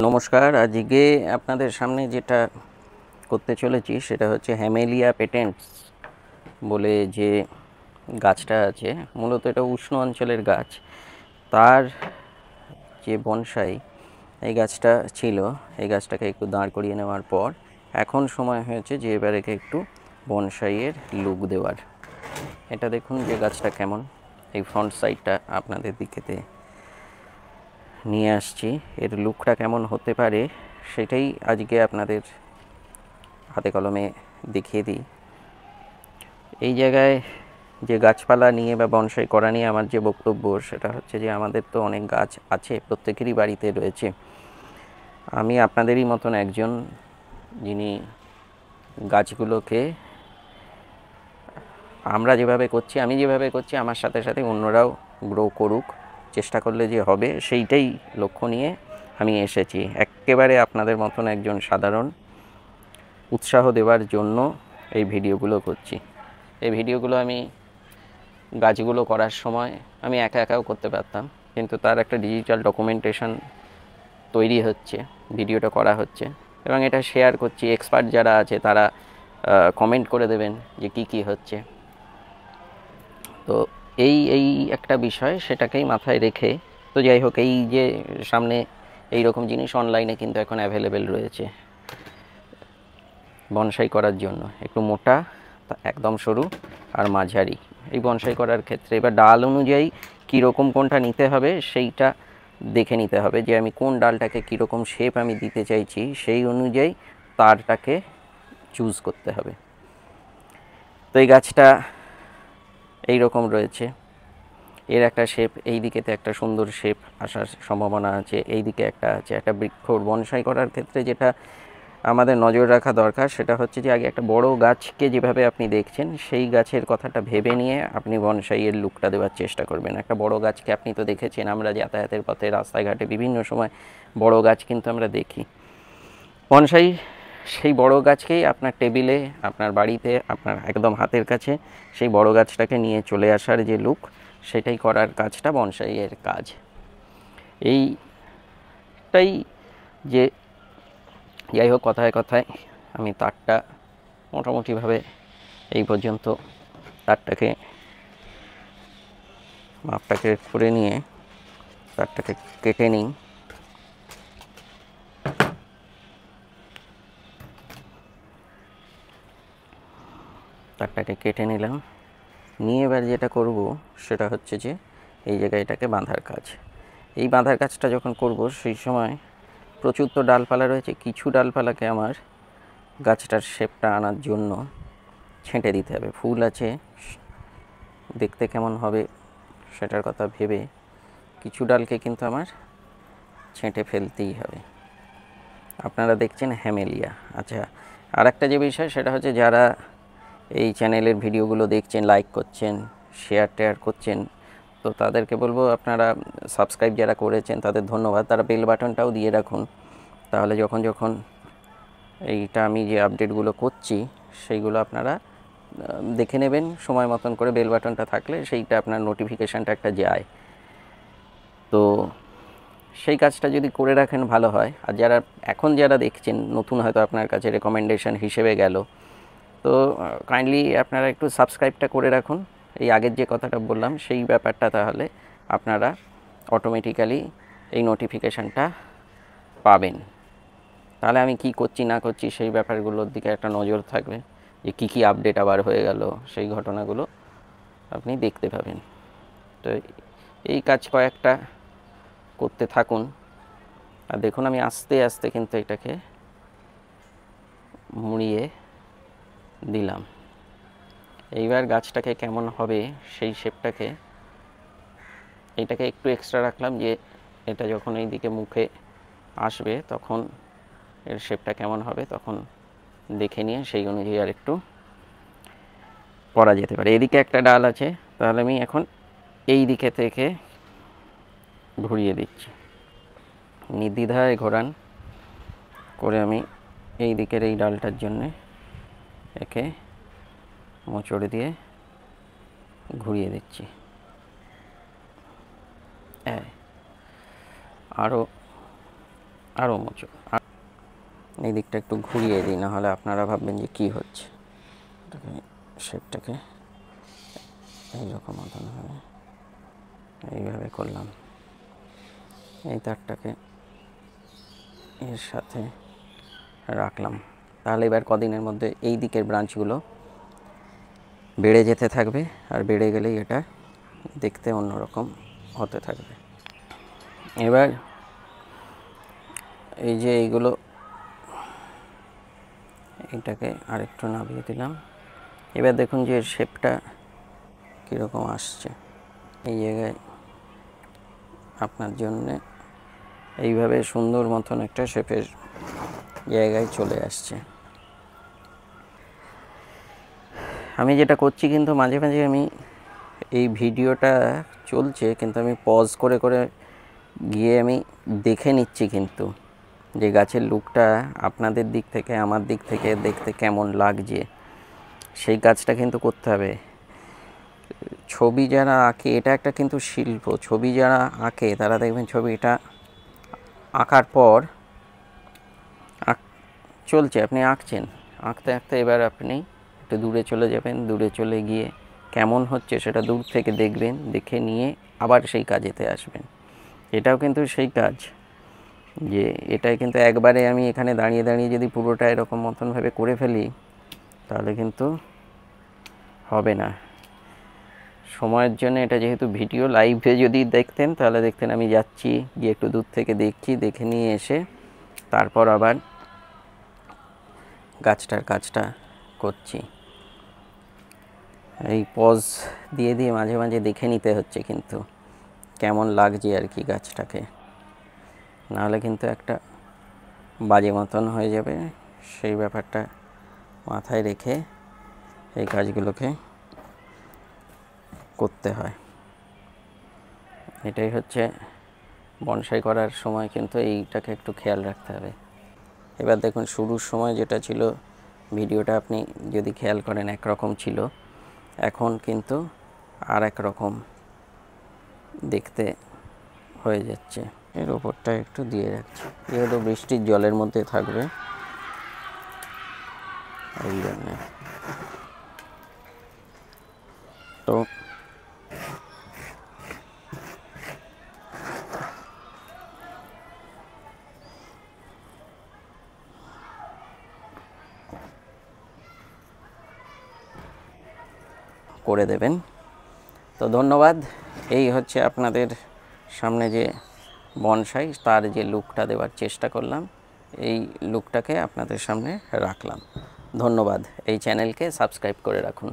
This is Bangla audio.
নমস্কার, আজকে আপনাদের সামনে যেটা করতে চলেছি সেটা হচ্ছে হ্যামেলিয়া পেটেন্টস বলে যে গাছটা আছে। মূলত এটা উষ্ণ অঞ্চলের গাছ। তার যে বনসাই এই গাছটা ছিল, এই গাছটাকে একটু দাঁড় করিয়ে নেওয়ার পর এখন সময় হয়েছে যে এবার একে একটু বনসাইয়ের লুক দেওয়ার। এটা দেখুন যে গাছটা কেমন, এই ফ্রন্ট সাইডটা আপনাদের দিকেতে নিয়ে আসছি। এর লুকটা কেমন হতে পারে সেটাই আজকে আপনাদের হাতে কলমে দেখিয়ে দিই। এই জায়গায় যে গাছপালা নিয়ে বা বনসাই করা নিয়ে আমার যে বক্তব্য সেটা হচ্ছে যে আমাদের তো অনেক গাছ আছে, প্রত্যেকেরই বাড়িতে রয়েছে। আমি আপনাদেরই মতন একজন যিনি গাছগুলোকে আমরা যেভাবে করছি, আমি যেভাবে করছি আমার সাথে সাথে অন্যরাও গ্রো করুক, চেষ্টা করলে যে হবে সেইটাই লক্ষ্য নিয়ে আমি এসেছি। একেবারে আপনাদের মতন একজন সাধারণ উৎসাহ দেওয়ার জন্য এই ভিডিওগুলো করছি। এই ভিডিওগুলো আমি গাছগুলো করার সময় আমি একা একাও করতে পারতাম, কিন্তু তার একটা ডিজিটাল ডকুমেন্টেশন তৈরি হচ্ছে, ভিডিওটা করা হচ্ছে এবং এটা শেয়ার করছি। এক্সপার্ট যারা আছে তারা কমেন্ট করে দেবেন যে কি হচ্ছে। তো এই একটা বিষয়, সেটাকেই মাথায় রেখে তো যাই হোক, এই যে সামনে এই রকম জিনিস অনলাইনে কিন্তু এখন অ্যাভেলেবেল রয়েছে বনসাই করার জন্য। একটু মোটা, একদম সরু আর মাঝারি। এই বনসাই করার ক্ষেত্রে এবার ডাল অনুযায়ী কীরকম কোনটা নিতে হবে সেইটা দেখে নিতে হবে যে আমি কোন ডালটাকে কীরকম শেপ আমি দিতে চাইছি, সেই অনুযায়ী তারটাকে চুজ করতে হবে। তো এই গাছটা এই রকম রয়েছে, এর একটা শেপ, এই দিকেতে একটা সুন্দর শেপ আসার সম্ভাবনা আছে, এই দিকে একটা আছে। একটা বৃক্ষ বনসাই করার ক্ষেত্রে যেটা আমাদের নজর রাখা দরকার সেটা হচ্ছে যে আগে একটা বড় গাছকে যেভাবে আপনি দেখছেন সেই গাছের কথাটা ভেবে নিয়ে আপনি বনসাইয়ের লুকটা দেওয়ার চেষ্টা করবেন। একটা বড় গাছকে আপনি তো দেখেছেন, আমরা যাতায়াতের পথে রাস্তাঘাটে বিভিন্ন সময় বড় গাছ কিন্তু আমরা দেখি। বনসাই সেই বড় গাছকেই আপনার টেবিলে, আপনার বাড়িতে, আপনার একদম হাতের কাছে সেই বড় গাছটাকে নিয়ে চলে আসার যে লুক, সেটাই করার কাজটা বনসাইয়ের কাজ। এইটাই যে যাই হোক, কথায় কথায় আমি তারটা মোটামুটিভাবে এই পর্যন্ত তারটাকে মাপটাকে করে নিয়ে তারটাকে কেটে নিই। তারটাকে কেটে নিলাম, নিয়ে এবার যেটা করব সেটা হচ্ছে যে এই জায়গায় এটাকে বাঁধার কাজ। এই বাঁধার কাজটা যখন করব সেই সময় প্রচুর তো ডালপালা রয়েছে, কিছু ডালপালাকে আমার গাছটার শেপটা আনার জন্য ছেঁটে দিতে হবে। ফুল আছে, দেখতে কেমন হবে সেটার কথা ভেবে কিছু ডালকে কিন্তু আমার ছেঁটে ফেলতেই হবে। আপনারা দেখছেন হ্যামেলিয়া। আচ্ছা, আর একটা যে বিষয় সেটা হচ্ছে যারা এই চ্যানেলের ভিডিওগুলো দেখছেন, লাইক করছেন, শেয়ার করছেন, তো তাদেরকে বলবো আপনারা সাবস্ক্রাইব যারা করেছেন তাদের ধন্যবাদ। তারা বেল বাটনটাও দিয়ে রাখুন, তাহলে যখন যখন এইটা আমি যে আপডেটগুলো করছি সেইগুলো আপনারা দেখে নেবেন সময় মতন করে। বেল বাটনটা থাকলে সেইটা আপনার নোটিফিকেশানটা একটা যায়, তো সেই কাজটা যদি করে রাখেন ভালো হয়। আর যারা এখন যারা দেখছেন নতুন, হয়তো আপনার কাছে রেকমেন্ডেশন হিসেবে গেল, তো কাইন্ডলি আপনারা একটু সাবস্ক্রাইবটা করে রাখুন। এই আগের যে কথাটা বললাম সেই ব্যাপারটা, তাহলে আপনারা অটোমেটিক্যালি এই নোটিফিকেশানটা পাবেন। তাহলে আমি কি করছি না করছি সেই ব্যাপারগুলোর দিকে একটা নজর থাকবে, যে কী আপডেট আবার হয়ে গেল সেই ঘটনাগুলো আপনি দেখতে পাবেন। তো এই কাজ কয়েকটা করতে থাকুন। আর দেখুন আমি আস্তে আস্তে কিন্তু এটাকে মুড়িয়ে দিলাম। এইবার গাছটাকে কেমন হবে সেই শেপটাকে, এইটাকে একটু এক্সট্রা রাখলাম যে এটা যখন এই দিকে মুখে আসবে তখন এর শেপটা কেমন হবে তখন দেখে নিয়ে সেই অনুযায়ী আর একটু করা যেতে পারে। এদিকে একটা ডাল আছে, তাহলে আমি এখন এই দিকে থেকে ঘুরিয়ে দিচ্ছি। নির্দ্বিধায় ঘোরান করে আমি এই দিকের এই ডালটার জন্যে একে মোচড়ে দিয়ে ঘুরিয়ে দিচ্ছি। আরও আরও মোচক। এই দিকটা একটু ঘুরিয়ে দিই, না হলে আপনারা ভাববেন যে কী হচ্ছে। এটাকে শেপটাকে এইরকম মতনভাবে এইভাবে করলাম, এই তারটাকে এর সাথে রাখলাম। তাহলে এবার কদিনের মধ্যে এই দিকের ব্রাঞ্চগুলো বেড়ে যেতে থাকবে, আর বেড়ে গেলেই এটা দেখতে অন্যরকম হতে থাকবে। এবার এই যে এইগুলো, এটাকে আরেকটু নামিয়ে দিলাম। এবার দেখুন যে শেপটা কীরকম আসছে। এই জায়গায় আপনার জন্যে এইভাবে সুন্দর মতন একটা শেপের জায়গায় চলে আসছে। আমি যেটা করছি, কিন্তু মাঝে মাঝে আমি এই ভিডিওটা চলছে, কিন্তু আমি পজ করে করে গিয়ে আমি দেখে নিচ্ছি কিন্তু যে গাছের লুকটা আপনাদের দিক থেকে আমার দিক থেকে দেখতে কেমন লাগছে, সেই কাজটা কিন্তু করতে হবে। ছবি যারা আঁকে, এটা একটা কিন্তু শিল্প। ছবি যারা আঁকে তারা দেখবেন ছবিটা আঁকার পর চলছে, আপনি আঁকছেন, আঁকতে আঁকতে এবার আপনি একটু দূরে চলে যাবেন, দূরে চলে গিয়ে কেমন হচ্ছে সেটা দূর থেকে দেখবেন, দেখে নিয়ে আবার সেই কাজেতে আসবেন। এটাও কিন্তু সেই কাজ, যে এটাই কিন্তু একবারে আমি এখানে দাঁড়িয়ে দাঁড়িয়ে যদি পুরোটা এরকম মতনভাবে করে ফেলি তাহলে কিন্তু হবে না। সময়ের জন্য এটা যেহেতু ভিডিও, লাইভে যদি দেখতেন তাহলে দেখতেন আমি যাচ্ছি, গিয়ে একটু দূর থেকে দেখছি, দেখে নিয়ে এসে তারপর আবার গাছটার কাজটা করছি। এই পজ দিয়ে দিয়ে মাঝে মাঝে দেখে নিতে হচ্ছে কিন্তু কেমন লাগছে আর কি গাছটাকে, নাহলে কিন্তু একটা বাজে মতন হয়ে যাবে। সেই ব্যাপারটা মাথায় রেখে এই কাজগুলোকে করতে হয়। এটাই হচ্ছে বনসাই করার সময়, কিন্তু এইটাকে একটু খেয়াল রাখতে হবে। এবার দেখুন শুরুর সময় যেটা ছিল ভিডিওটা, আপনি যদি খেয়াল করেন একরকম ছিল, এখন কিন্তু আর এক রকম দেখতে হয়ে যাচ্ছে। এর ওপরটা একটু দিয়ে রাখছি, যেহেতু বৃষ্টির জলের মধ্যে থাকবে এই জন্যে। তো করে দেবেন। তো ধন্যবাদ। এই হচ্ছে আপনাদের সামনে যে বনসাই, তার যে লুকটা দেওয়ার চেষ্টা করলাম, এই লুকটাকে আপনাদের সামনে রাখলাম। ধন্যবাদ। এই চ্যানেলকে সাবস্ক্রাইব করে রাখুন।